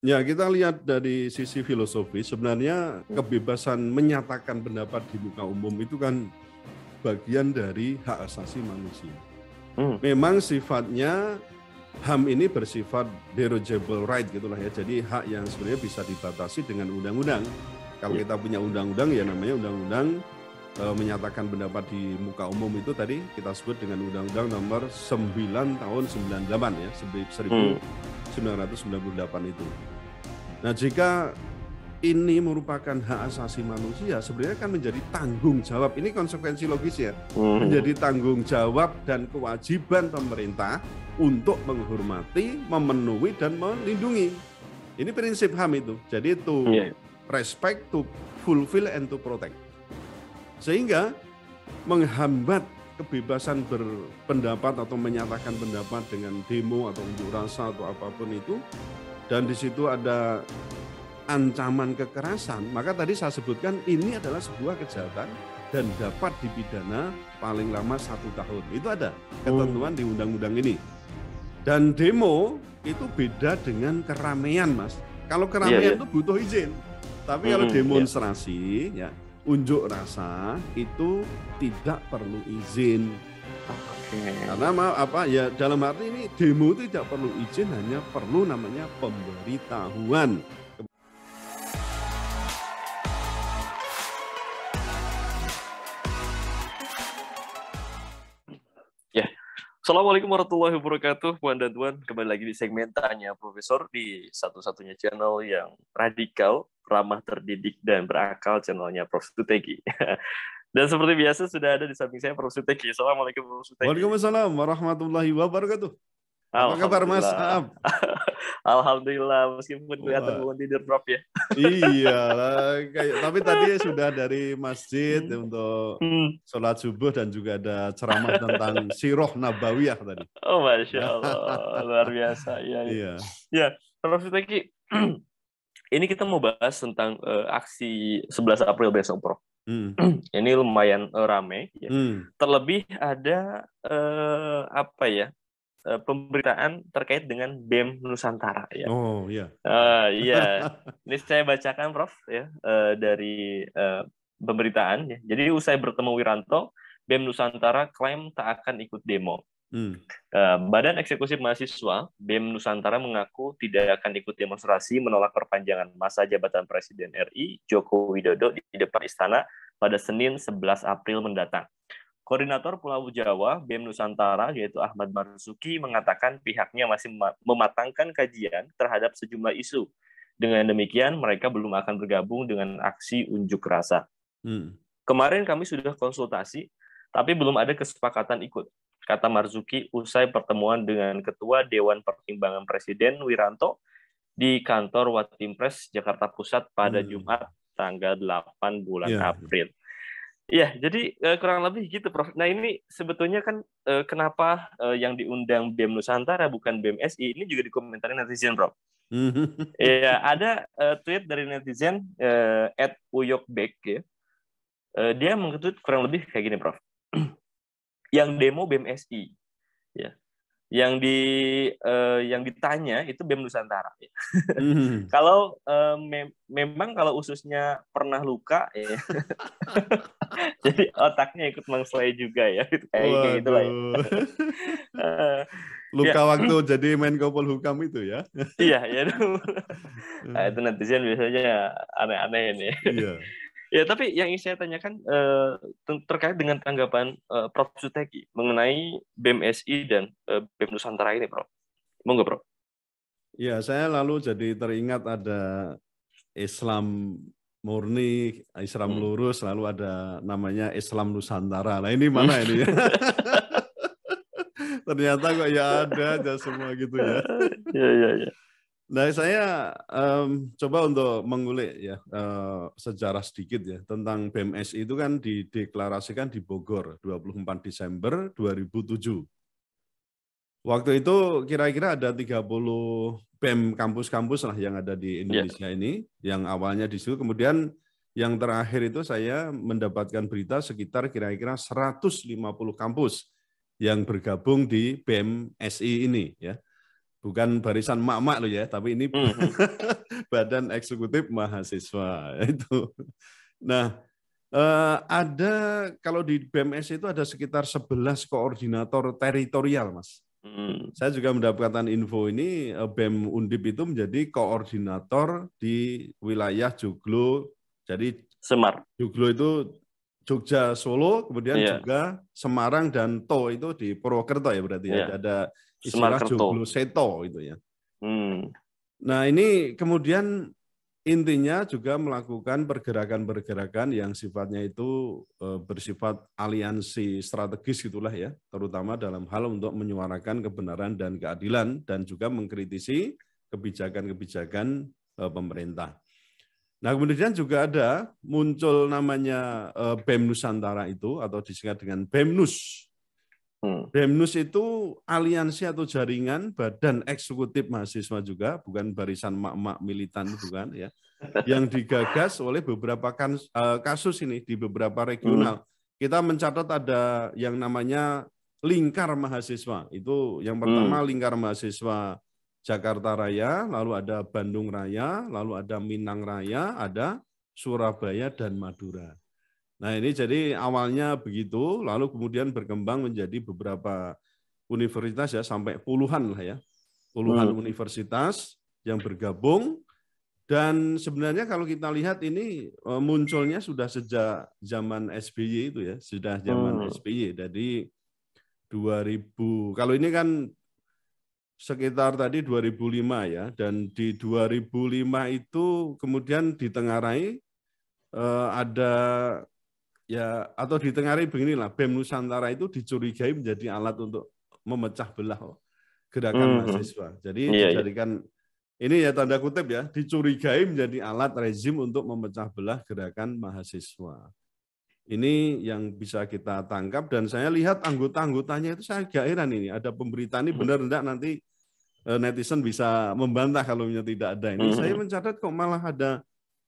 Ya, kita lihat dari sisi filosofi, sebenarnya kebebasan menyatakan pendapat di muka umum itu kan bagian dari hak asasi manusia. Memang sifatnya HAM ini bersifat derogable right gitulah ya. Jadi hak yang sebenarnya bisa dibatasi dengan undang-undang. Kalau kita punya undang-undang ya namanya undang-undang menyatakan pendapat di muka umum itu tadi kita sebut dengan Undang-Undang Nomor 9 tahun 98 ya, 1998 itu. Nah, jika ini merupakan hak asasi manusia, sebenarnya kan menjadi tanggung jawab. Ini konsekuensi logis ya. Menjadi tanggung jawab dan kewajiban pemerintah untuk menghormati, memenuhi, dan melindungi. Ini prinsip HAM itu. Jadi to respect, to fulfill, and to protect. Sehingga menghambat kebebasan berpendapat atau menyatakan pendapat dengan demo atau unjuk rasa atau apapun itu, dan di situ ada ancaman kekerasan, maka tadi saya sebutkan ini adalah sebuah kejahatan dan dapat dipidana paling lama 1 tahun. Itu ada ketentuan di undang-undang ini. Dan demo itu beda dengan keramaian, Mas. Kalau keramaian itu butuh izin, tapi kalau demonstrasi, ya unjuk rasa itu tidak perlu izin. Karena ya dalam arti ini demo itu tidak perlu izin, hanya perlu namanya pemberitahuan. Ya, Assalamualaikum warahmatullahi wabarakatuh, Puan dan Tuan. Kembali lagi di segmen Tanya Profesor di satu-satunya channel yang radikal, ramah, terdidik, dan berakal, channelnya Prof. Suteki. Dan seperti biasa sudah ada di samping saya Prof. Suteki. Assalamualaikum Prof. Suteki. Waalaikumsalam warahmatullahi wabarakatuh. Apa kabar Mas Aab? Alhamdulillah, meskipun kelihatan belum tidur Prof ya. Iya, tapi tadi sudah dari masjid untuk sholat subuh dan juga ada ceramah tentang Sirah Nabawiyah tadi. Oh, Masya Allah, luar biasa. Ya, Prof. Suteki, ini kita mau bahas tentang aksi 11 April besok, Prof. Ini lumayan ramai. Ya. Terlebih ada pemberitaan terkait dengan BEM Nusantara. Ya. Oh iya. Iya. Ini saya bacakan, Prof. Ya, dari pemberitaan. Ya. Jadi usai bertemu Wiranto, BEM Nusantara klaim tak akan ikut demo. Badan Eksekutif Mahasiswa BEM Nusantara mengaku tidak akan ikut demonstrasi menolak perpanjangan masa jabatan Presiden RI Joko Widodo di depan istana pada Senin 11 April mendatang. Koordinator Pulau Jawa BEM Nusantara yaitu Ahmad Marzuki mengatakan pihaknya masih mematangkan kajian terhadap sejumlah isu. Dengan demikian mereka belum akan bergabung dengan aksi unjuk rasa. Kemarin kami sudah konsultasi tapi belum ada kesepakatan ikut, kata Marzuki usai pertemuan dengan Ketua Dewan Pertimbangan Presiden Wiranto di kantor Watimpres Jakarta Pusat pada Jumat tanggal 8 bulan April. Iya, jadi kurang lebih gitu, Prof. Nah ini sebetulnya kan kenapa yang diundang BEM Nusantara bukan BEM SI, ini juga dikomentari netizen, Prof. Iya, ada tweet dari netizen @uyokbek ya. Dia mengetweet kurang lebih kayak gini, Prof. Yang demo BEM SI, ya. Yang ditanya itu BEM Nusantara. Ya. Kalau memang kalau ususnya pernah luka, ya. Jadi otaknya ikut mengselai juga ya, kayak gitu lah. Ya. Luka waktu jadi Menko Polhukam itu ya? Iya, ya. Nah, itu netizen biasanya aneh-aneh ini. Iya. Ya, tapi yang ingin saya tanyakan terkait dengan tanggapan Prof. Suteki mengenai BEM SI dan BEM Nusantara ini, Prof. Monggo, Prof. Ya, saya lalu jadi teringat ada Islam murni, Islam lurus, lalu ada namanya Islam Nusantara. Nah ini mana ini? Ternyata kok ya ada aja semua gitu ya. Iya. Nah saya coba untuk mengulik ya sejarah sedikit ya tentang BEM SI itu kan dideklarasikan di Bogor 24 Desember 2007. Waktu itu kira-kira ada 30 BEM kampus-kampus lah yang ada di Indonesia ini, yang awalnya di situ. Kemudian yang terakhir itu saya mendapatkan berita sekitar kira-kira 150 kampus yang bergabung di BEM SI ini ya. Bukan barisan mak-mak loh ya, tapi ini Badan Eksekutif Mahasiswa itu. Nah, ada kalau di BMS itu ada sekitar 11 koordinator teritorial, Mas. Saya juga mendapatkan info ini, BEM Undip itu menjadi koordinator di wilayah Joglo. Jadi Semar. Joglo itu Jogja, Solo, kemudian juga Semarang dan To itu di Purwokerto ya berarti ya. Ada istilah Joglo Seto itu ya. Nah ini kemudian intinya juga melakukan pergerakan-pergerakan yang sifatnya itu bersifat aliansi strategis gitulah ya, terutama dalam hal untuk menyuarakan kebenaran dan keadilan dan juga mengkritisi kebijakan-kebijakan pemerintah. Nah kemudian juga ada muncul namanya BEM Nusantara itu atau disingkat dengan BEMNUS. BEMNUS itu aliansi atau jaringan badan eksekutif mahasiswa juga, bukan barisan mak-mak militan bukan ya, yang digagas oleh beberapa kasus ini di beberapa regional. Kita mencatat ada yang namanya lingkar mahasiswa. Itu yang pertama lingkar mahasiswa Jakarta Raya, lalu ada Bandung Raya, lalu ada Minang Raya, ada Surabaya dan Madura. Nah ini jadi awalnya begitu, lalu kemudian berkembang menjadi beberapa universitas ya, sampai puluhan lah ya, puluhan universitas yang bergabung. Dan sebenarnya kalau kita lihat ini munculnya sudah sejak zaman SBY itu ya, sudah zaman SBY. Jadi 2000, kalau ini kan sekitar tadi 2005 ya, dan di 2005 itu kemudian ditengarai ada ya, atau ditengarai beginilah, BEM Nusantara itu dicurigai menjadi alat untuk memecah belah gerakan mahasiswa. Jadi dijadikan ini ya tanda kutip ya, dicurigai menjadi alat rezim untuk memecah belah gerakan mahasiswa. Ini yang bisa kita tangkap dan saya lihat anggota-anggotanya itu saya agak heran ini. Ada pemberitaan ini benar enggak, nanti netizen bisa membantah kalau tidak ada. Ini saya mencatat kok malah ada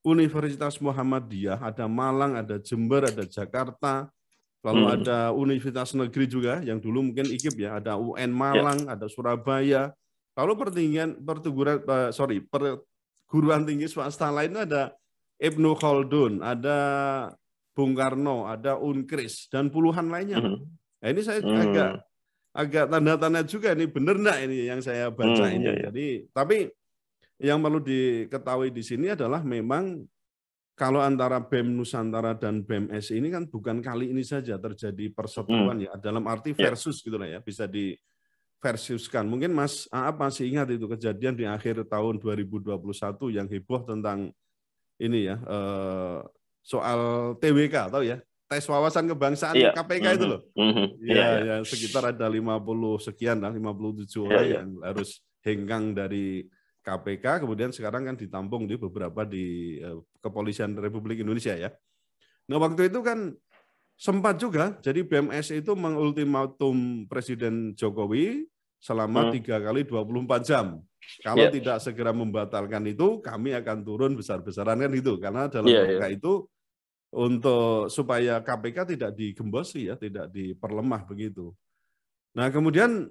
Universitas Muhammadiyah, ada Malang, ada Jember, ada Jakarta, lalu ada Universitas Negeri juga yang dulu mungkin IKIP ya, ada UN Malang, ada Surabaya. Lalu perguruan tinggi swasta lain ada Ibnu Khaldun, ada Bung Karno, ada Unkris dan puluhan lainnya. Nah, ini saya agak tanda tanya juga ini benar enggak ini yang saya baca ini. Jadi tapi yang perlu diketahui di sini adalah memang kalau antara BEM Nusantara dan BEMS ini kan bukan kali ini saja terjadi perseteruan ya, dalam arti versus gitulah ya, bisa diversuskan. Mungkin Mas Aap masih ingat itu kejadian di akhir tahun 2021 yang heboh tentang ini ya, soal TWK tahu ya, tes wawasan kebangsaan KPK itu loh. Ya, sekitar ada 50 sekian lah, 57 orang yang harus hengkang dari KPK, kemudian sekarang kan ditampung di beberapa di Kepolisian Republik Indonesia ya. Nah waktu itu kan sempat juga, jadi BMS itu mengultimatum Presiden Jokowi selama 3 kali 24 jam. Kalau tidak segera membatalkan itu, kami akan turun besar-besaran kan itu. Karena dalam rangka itu untuk supaya KPK tidak digembosi ya, tidak diperlemah begitu. Nah kemudian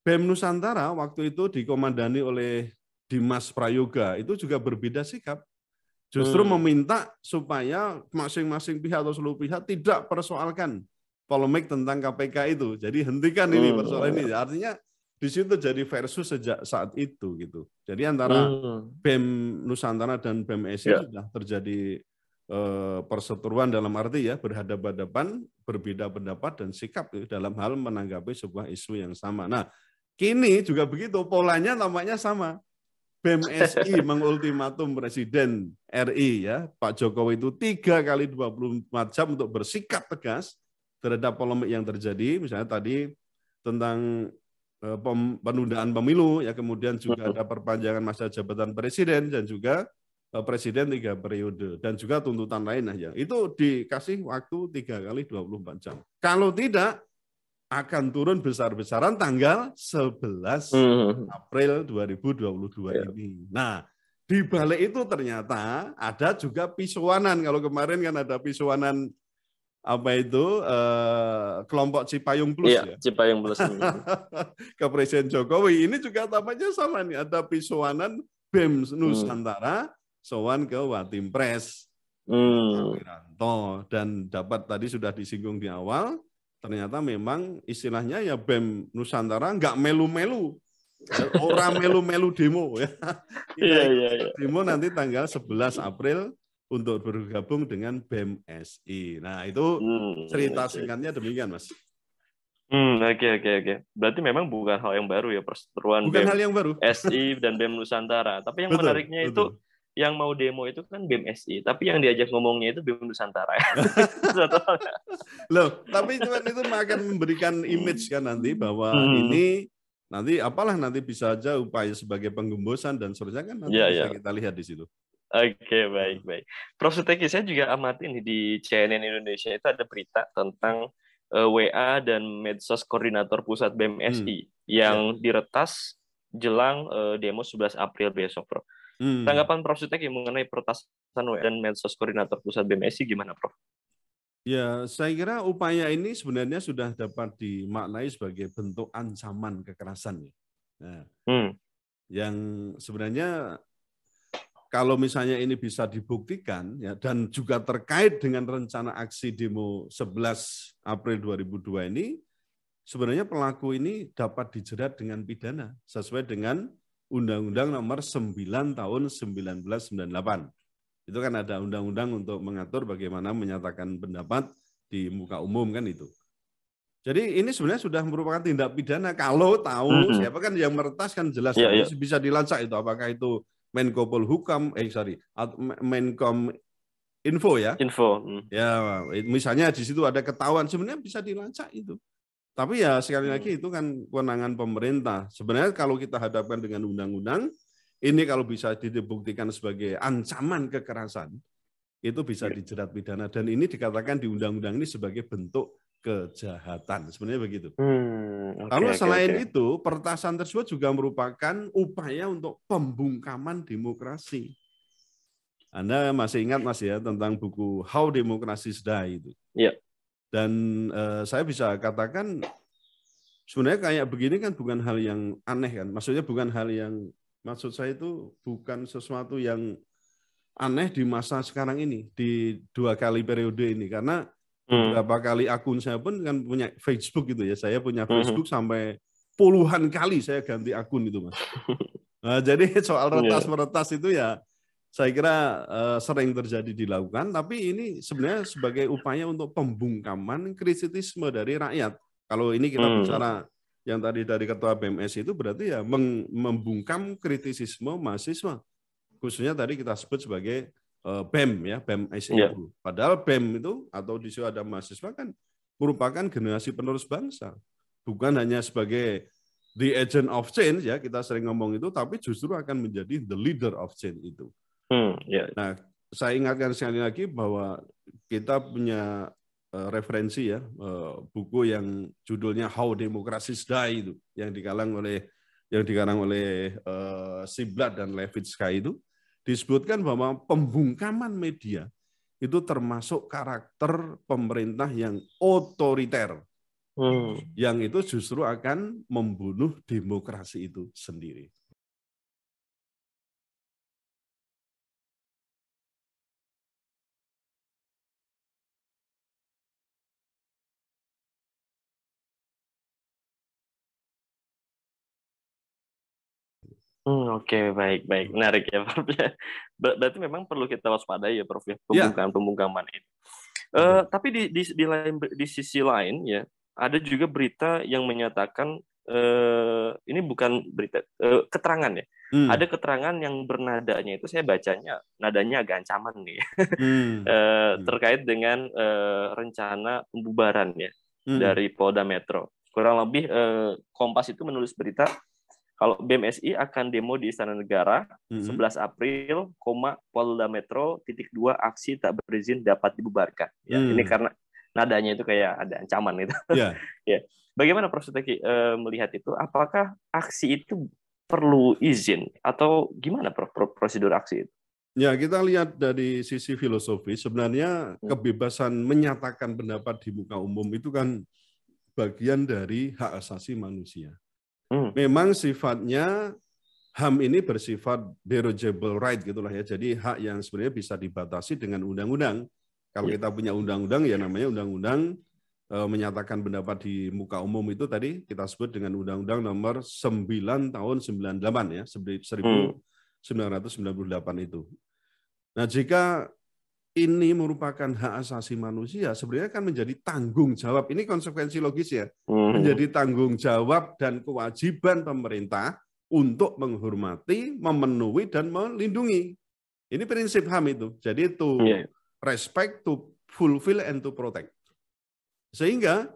BEM Nusantara waktu itu dikomandani oleh Dimas Prayoga itu juga berbeda sikap. Justru meminta supaya masing-masing pihak atau seluruh pihak tidak persoalkan polemik tentang KPK itu. Jadi hentikan ini persoalan ini. Artinya di situ jadi versus sejak saat itu gitu. Jadi antara BEM Nusantara dan BEMS sudah terjadi perseteruan dalam arti ya berhadapan-hadapan, berbeda pendapat dan sikap dalam hal menanggapi sebuah isu yang sama. Nah, kini juga begitu, polanya tampaknya sama. BMSI mengultimatum Presiden RI ya, Pak Jokowi itu 3 kali 24 jam untuk bersikap tegas terhadap polemik yang terjadi, misalnya tadi tentang penundaan pemilu, ya kemudian juga ada perpanjangan masa jabatan Presiden dan juga Presiden 3 periode dan juga tuntutan lainnya ya. Itu dikasih waktu 3 kali 24 jam. Kalau tidak akan turun besar-besaran tanggal 11 April 2022 ini. Nah, di balik itu ternyata ada juga pisuanan. Kalau kemarin kan ada pisuanan apa itu kelompok Cipayung Plus ya. Cipayung Plus. Ke Presiden Jokowi ini juga tampaknya sama nih, ada pisuanan BEM Nusantara sowan ke Watimpres Pak Wiranto, dan dapat tadi sudah disinggung di awal, ternyata memang istilahnya ya BEM Nusantara nggak melu-melu. Orang melu-melu demo ya. Kita demo nanti tanggal 11 April untuk bergabung dengan BEM SI. Nah, itu cerita singkatnya demikian, Mas. Oke. Berarti memang bukan hal yang baru ya perseteruan BEM hal yang baru. SI dan BEM Nusantara. Tapi yang menariknya itu yang mau demo itu kan BEM SI, tapi yang diajak ngomongnya itu BEM Nusantara. Loh, tapi itu akan memberikan image kan nanti bahwa ini nanti apalah nanti bisa aja upaya sebagai penggembosan dan seterusnya kan nanti bisa kita lihat di situ. Oke, baik. Prof. Suteki, saya juga amatin di CNN Indonesia itu ada berita tentang WA dan medsos koordinator pusat BEM SI yang diretas jelang demo 11 April besok, Prof. Tanggapan Prof. Suteki mengenai peretasan WA dan medsos koordinator pusat BEM SI gimana, Prof? Ya, saya kira upaya ini sebenarnya sudah dapat dimaknai sebagai bentuk ancaman kekerasan. Nah, yang sebenarnya kalau misalnya ini bisa dibuktikan ya, dan juga terkait dengan rencana aksi demo 11 April 2002 ini, sebenarnya pelaku ini dapat dijerat dengan pidana sesuai dengan Undang-Undang Nomor 9 Tahun 1998. Itu kan ada undang-undang untuk mengatur bagaimana menyatakan pendapat di muka umum kan itu. Jadi ini sebenarnya sudah merupakan tindak pidana kalau tahu siapa kan yang meretas kan jelas bisa dilacak itu, apakah itu Menko Polhukam, Menkom Info ya. Ya, misalnya di situ ada ketahuan, sebenarnya bisa dilacak itu. Tapi ya sekali lagi itu kan kewenangan pemerintah. Sebenarnya kalau kita hadapkan dengan undang-undang, ini kalau bisa dibuktikan sebagai ancaman kekerasan, itu bisa dijerat pidana. Dan ini dikatakan di undang-undang ini sebagai bentuk kejahatan, sebenarnya begitu. Lalu selain itu, peretasan tersebut juga merupakan upaya untuk pembungkaman demokrasi. Anda masih ingat Mas ya tentang buku How Democracy Die itu? Iya. Dan saya bisa katakan sebenarnya kayak begini kan bukan hal yang aneh kan. Maksudnya bukan hal yang, maksud saya itu bukan sesuatu yang aneh di masa sekarang ini, di 2 kali periode ini, karena beberapa kali akun saya pun kan punya Facebook gitu ya. Saya punya Facebook sampai puluhan kali saya ganti akun itu, Mas. Nah, jadi soal retas-meretas itu ya saya kira sering terjadi dilakukan, tapi ini sebenarnya sebagai upaya untuk pembungkaman kritisisme dari rakyat. Kalau ini kita bicara yang tadi dari Ketua BMS itu berarti ya membungkam kritisisme mahasiswa. Khususnya tadi kita sebut sebagai BEM ya, BEM SI itu. Padahal BEM itu atau di situ ada mahasiswa kan merupakan generasi penerus bangsa. Bukan hanya sebagai the agent of change ya, kita sering ngomong itu, tapi justru akan menjadi the leader of change itu. Nah, saya ingatkan sekali lagi bahwa kita punya referensi ya, buku yang judulnya How Democracy Die itu, yang dikarang oleh Ziblatt dan Levitsky itu. Disebutkan bahwa pembungkaman media itu termasuk karakter pemerintah yang otoriter, yang itu justru akan membunuh demokrasi itu sendiri. Oke, baik. Menarik ya, Prof. Berarti memang perlu kita waspadai ya, Prof. Pembungkaman itu. Tapi di sisi lain ya, ada juga berita yang menyatakan ini bukan berita keterangan ya. Ada keterangan yang bernadanya itu saya bacanya nadanya agak ancaman nih. Terkait dengan rencana pembubaran ya dari Polda Metro. Kurang lebih Kompas itu menulis berita kalau BEM SI akan demo di Istana Negara 11 April, Polda Metro .2 aksi tak berizin dapat dibubarkan. Ya, ini karena nadanya itu kayak ada ancaman itu. Ya. Bagaimana Prof. Suteki melihat itu? Apakah aksi itu perlu izin atau gimana Prof, prosedur aksi itu? Ya, kita lihat dari sisi filosofi, sebenarnya kebebasan menyatakan pendapat di muka umum itu kan bagian dari hak asasi manusia. Memang sifatnya HAM ini bersifat derogable right gitulah ya. Jadi hak yang sebenarnya bisa dibatasi dengan undang-undang. Kalau kita punya undang-undang ya namanya undang-undang menyatakan pendapat di muka umum itu tadi kita sebut dengan Undang-Undang Nomor 9 tahun 98 ya, 1998 itu. Nah, jika ini merupakan hak asasi manusia, sebenarnya kan menjadi tanggung jawab. Ini konsekuensi logis ya. Menjadi tanggung jawab dan kewajiban pemerintah untuk menghormati, memenuhi, dan melindungi. Ini prinsip HAM itu. Jadi to respect, to fulfill, and to protect. Sehingga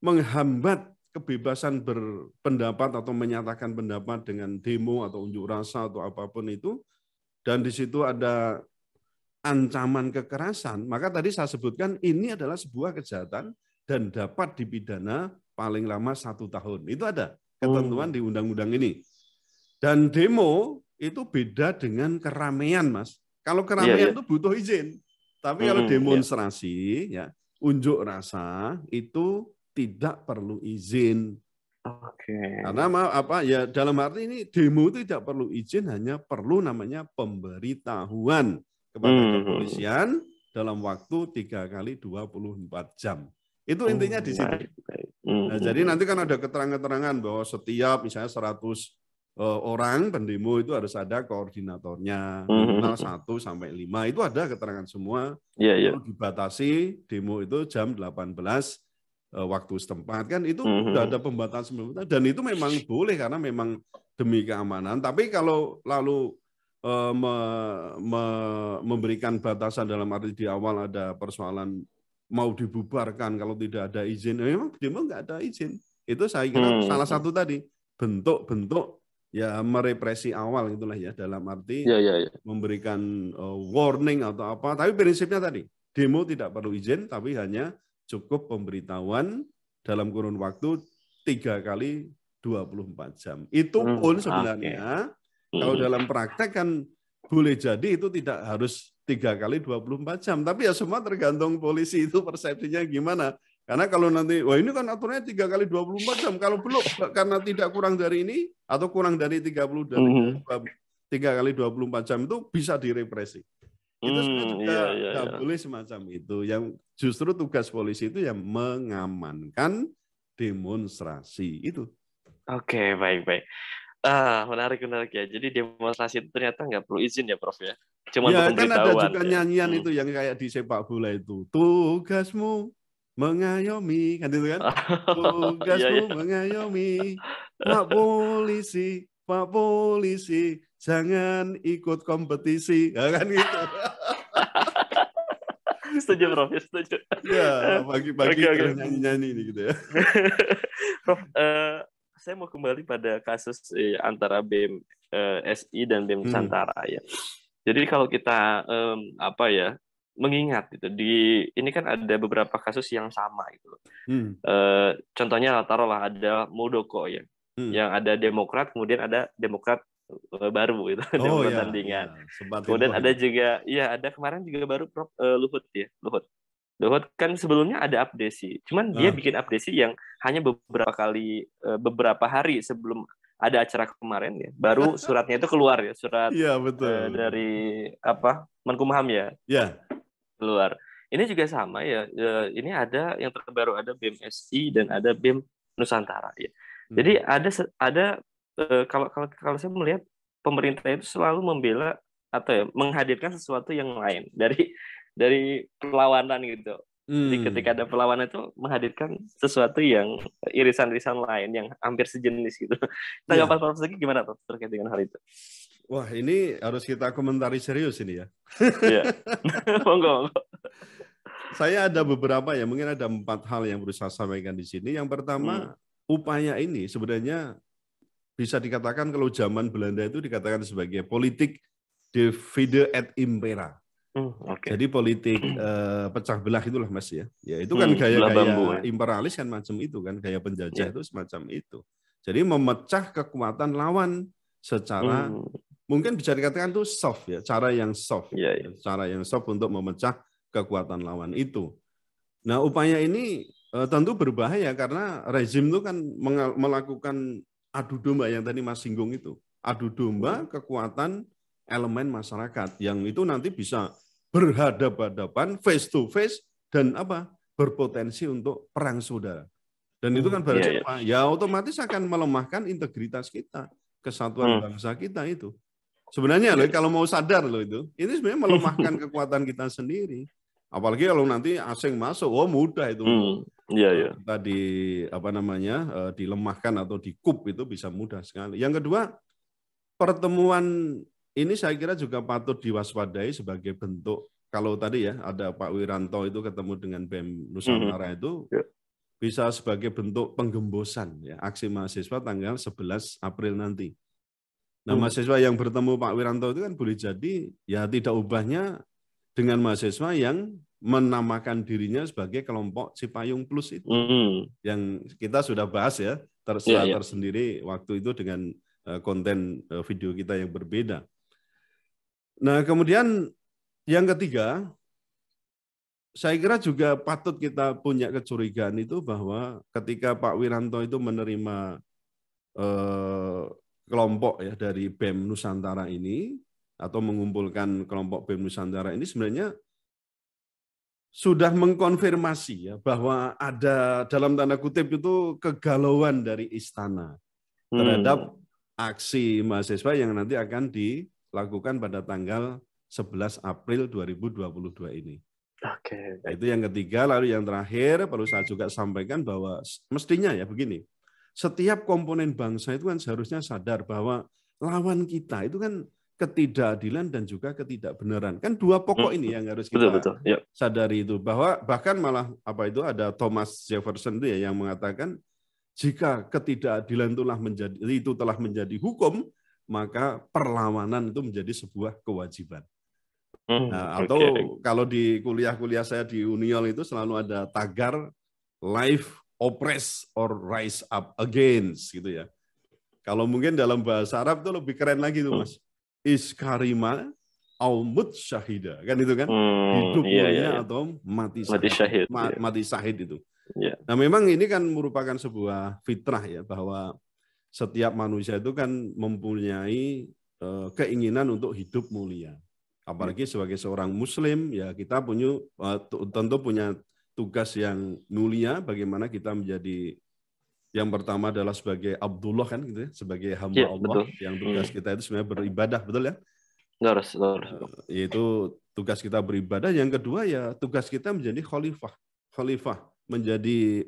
menghambat kebebasan berpendapat atau menyatakan pendapat dengan demo atau unjuk rasa atau apapun itu, dan di situ ada ancaman kekerasan, maka tadi saya sebutkan ini adalah sebuah kejahatan dan dapat dipidana paling lama 1 tahun. Itu ada ketentuan di undang-undang ini. Dan demo itu beda dengan keramaian, Mas. Kalau keramaian itu butuh izin. Tapi kalau demonstrasi, ya unjuk rasa itu tidak perlu izin. Karena ya dalam arti ini demo itu tidak perlu izin, hanya perlu namanya pemberitahuan kepada kepolisian dalam waktu 3 kali 24 jam. Itu intinya di situ. Nah, jadi nanti kan ada keterangan-keterangan bahwa setiap misalnya 100 orang pendemo itu harus ada koordinatornya, minimal 1 sampai 5. Itu ada keterangan semua. Dibatasi demo itu jam 18 waktu setempat kan itu sudah ada pembatasan dan itu memang boleh karena memang demi keamanan. Tapi kalau lalu memberikan batasan dalam arti di awal ada persoalan mau dibubarkan kalau tidak ada izin, memang demo nggak ada izin. Itu saya kira salah satu tadi bentuk-bentuk ya merepresi awal itulah ya, dalam arti memberikan warning atau apa. Tapi prinsipnya tadi demo tidak perlu izin, tapi hanya cukup pemberitahuan dalam kurun waktu 3 kali 24 jam. Itu pun sebenarnya kalau dalam praktek kan boleh jadi itu tidak harus 3 kali 24 jam. Tapi ya semua tergantung polisi itu persepsinya gimana. Karena kalau nanti, wah ini kan aturannya 3 kali 24 jam. Kalau belum, karena tidak kurang dari ini, atau kurang dari 3 kali 24 jam itu bisa direpresi. Itu juga nggak boleh semacam itu. Yang justru tugas polisi itu yang mengamankan demonstrasi itu. Oke, baik-baik. Menarik ya. Jadi demonstrasi itu ternyata nggak perlu izin ya, Prof ya. Cuma ya kan ada juga nyanyian itu yang kayak di sepak bola itu. Tugasmu mengayomi, kan itu kan? Tugasmu mengayomi. Pak polisi, jangan ikut kompetisi. Ya, kan gitu. Setuju, Prof. Setuju. Ya, bagi-bagi nyanyi-nyanyi ini gitu ya. Prof, saya mau kembali pada kasus antara BEM SI dan BEM Nusantara ya. Jadi kalau kita mengingat itu ini kan ada beberapa kasus yang sama gitu. Contohnya taruhlah ada Muldoko ya, yang ada Demokrat, kemudian ada Demokrat baru itu, Demokrat tandingan. Kemudian ada juga, ada kemarin juga baru Prof Luhut ya, Luhut kan sebelumnya ada abdesi, cuman dia bikin abdesi yang hanya beberapa hari sebelum ada acara kemarin ya, baru suratnya itu keluar ya, surat dari Menkumham ya, keluar. Ini juga sama ya, ini ada yang terbaru, ada BEM SI dan ada BEM Nusantara ya. Jadi ada kalau saya melihat pemerintah itu selalu membela atau menghadirkan sesuatu yang lain dari perlawanan gitu. Jadi ketika ada perlawanan itu menghadirkan sesuatu yang irisan-irisan lain yang hampir sejenis gitu. Tanggapan Prof Zaki gimana Prof terkait dengan hal itu? Wah, ini harus kita komentari serius ini ya. Iya. Monggo. Saya ada beberapa ya, mungkin ada 4 hal yang berusaha sampaikan di sini. Yang pertama, upaya ini sebenarnya bisa dikatakan kalau zaman Belanda itu dikatakan sebagai politik divide et impera. Jadi politik pecah belah itulah Mas ya. Ya itu kan gaya-gaya imperialis kan macam itu kan, gaya penjajah itu semacam itu. Jadi memecah kekuatan lawan secara mungkin bisa dikatakan itu soft ya, cara yang soft, cara yang soft untuk memecah kekuatan lawan itu. Nah, upaya ini tentu berbahaya karena rezim itu kan melakukan adu domba yang tadi Mas singgung itu, adu domba kekuatan elemen masyarakat yang itu nanti bisa berhadapan-hadapan, face to face dan berpotensi untuk perang saudara. Dan itu kan berarti apa? Ya otomatis akan melemahkan integritas kita, kesatuan bangsa kita itu. Sebenarnya loh, kalau mau sadar loh itu, ini sebenarnya melemahkan kekuatan kita sendiri. Apalagi kalau nanti asing masuk, mudah itu untuk kita dilemahkan atau dikup itu bisa mudah sekali. Yang kedua, pertemuan ini saya kira juga patut diwaspadai sebagai bentuk, kalau tadi ya ada Pak Wiranto itu ketemu dengan BEM Nusantara itu bisa sebagai bentuk penggembosan ya aksi mahasiswa tanggal 11 April nanti. Nah, mahasiswa yang bertemu Pak Wiranto itu kan boleh jadi ya tidak ubahnya dengan mahasiswa yang menamakan dirinya sebagai kelompok Cipayung Plus itu. Yang kita sudah bahas ya, tersendiri waktu itu dengan konten video kita yang berbeda. Nah, kemudian yang ketiga, saya kira juga patut kita punya kecurigaan itu bahwa ketika Pak Wiranto itu menerima kelompok ya dari BEM Nusantara ini atau mengumpulkan kelompok BEM Nusantara ini sebenarnya sudah mengkonfirmasi ya bahwa ada dalam tanda kutip itu kegalauan dari istana terhadap aksi mahasiswa yang nanti akan dilakukan pada tanggal 11 April 2022 ini. Oke. Itu yang ketiga, lalu yang terakhir perlu saya juga sampaikan bahwa mestinya ya begini. Setiap komponen bangsa itu kan seharusnya sadar bahwa lawan kita itu kan ketidakadilan dan juga ketidakbenaran. Kan dua pokok ini yang harus kita sadari itu. Bahwa bahkan malah ada Thomas Jefferson itu ya yang mengatakan jika ketidakadilan itu telah menjadi hukum, maka perlawanan itu menjadi sebuah kewajiban. Nah, atau kalau di kuliah-kuliah saya di Uniol itu selalu ada tagar life oppress or rise up against gitu ya. Kalau mungkin dalam bahasa Arab itu lebih keren lagi tuh Mas. Iskarima au mut syahida kan itu kan hidup mulia atau mati syahid. Mati syahid itu. Nah, memang ini kan merupakan sebuah fitrah ya bahwa setiap manusia itu kan mempunyai keinginan untuk hidup mulia. Apalagi sebagai seorang muslim ya kita tentu punya tugas yang mulia bagaimana kita menjadi yang pertama adalah sebagai Abdullah kan gitu ya, sebagai hamba Allah yang tugas kita itu sebenarnya beribadah, betul ya? Harus. Yaitu tugas kita beribadah, yang kedua ya tugas kita menjadi khalifah, menjadi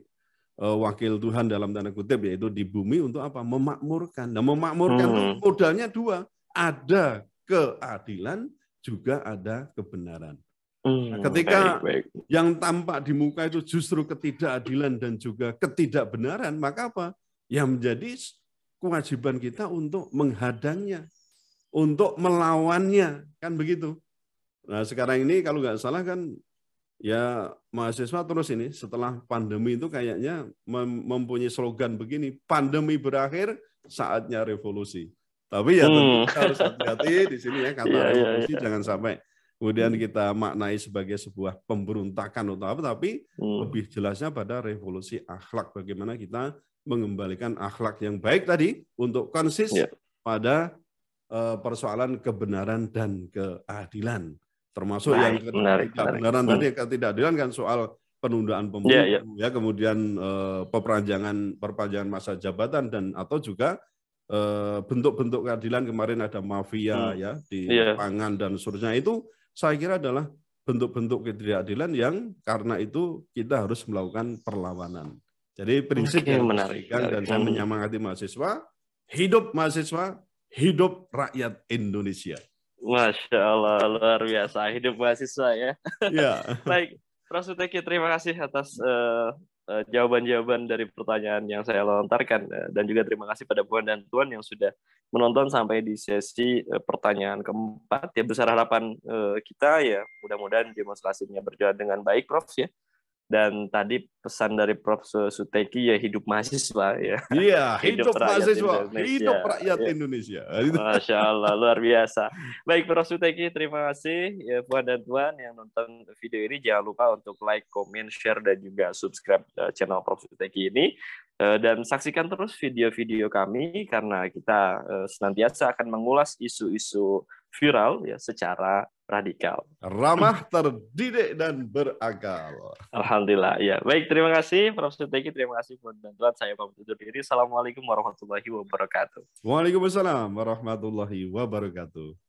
wakil Tuhan dalam tanda kutip yaitu di bumi untuk apa? Memakmurkan. Nah, memakmurkan itu modalnya dua, ada keadilan juga ada kebenaran. Nah, ketika yang tampak di muka itu justru ketidakadilan dan juga ketidakbenaran, maka apa? Yang menjadi kewajiban kita untuk menghadangnya, untuk melawannya, kan begitu. Nah, sekarang ini kalau nggak salah kan, ya mahasiswa terus ini setelah pandemi itu kayaknya mempunyai slogan begini, pandemi berakhir, saatnya revolusi. Tapi ya tentu kita harus hati-hati di sini ya, kata revolusi jangan sampai kemudian kita maknai sebagai sebuah pemberontakan atau apa, tapi lebih jelasnya pada revolusi akhlak. Bagaimana kita mengembalikan akhlak yang baik tadi untuk konsis pada persoalan kebenaran dan keadilan. Termasuk yang ketidakbenaran tadi, ketidakadilan kan soal penundaan pemilu, ya kemudian perpanjangan masa jabatan dan atau juga bentuk-bentuk keadilan kemarin ada mafia ya di pangan dan seterusnya, itu saya kira adalah bentuk-bentuk ketidakadilan yang karena itu kita harus melakukan perlawanan. Jadi prinsip yang menarik dan saya menyemangati mahasiswa, hidup rakyat Indonesia. Masya Allah, luar biasa, hidup mahasiswa ya. Baik, Prof. Suteki, terima kasih atas jawaban-jawaban dari pertanyaan yang saya lontarkan, dan juga terima kasih pada Puan dan Tuan yang sudah menonton sampai di sesi pertanyaan keempat. Ya, besar harapan kita ya mudah-mudahan demonstrasinya berjalan dengan baik, Prof ya. Dan tadi pesan dari Prof. Suteki ya hidup mahasiswa ya. Iya, hidup mahasiswa, Indonesia. hidup rakyat Indonesia. Masya Allah, luar biasa. Baik Prof. Suteki, terima kasih ya Puan dan Tuan yang nonton video ini. Jangan lupa untuk like, comment, share, dan juga subscribe channel Prof. Suteki ini. Dan saksikan terus video-video kami karena kita senantiasa akan mengulas isu-isu viral ya secara radikal. Ramah, terdidik, dan berakal. Alhamdulillah. Ya, baik, terima kasih Prof. Suteki, terima kasih Puan dan Tuan. Saya pamit undur diri. Assalamualaikum warahmatullahi wabarakatuh. Waalaikumsalam warahmatullahi wabarakatuh.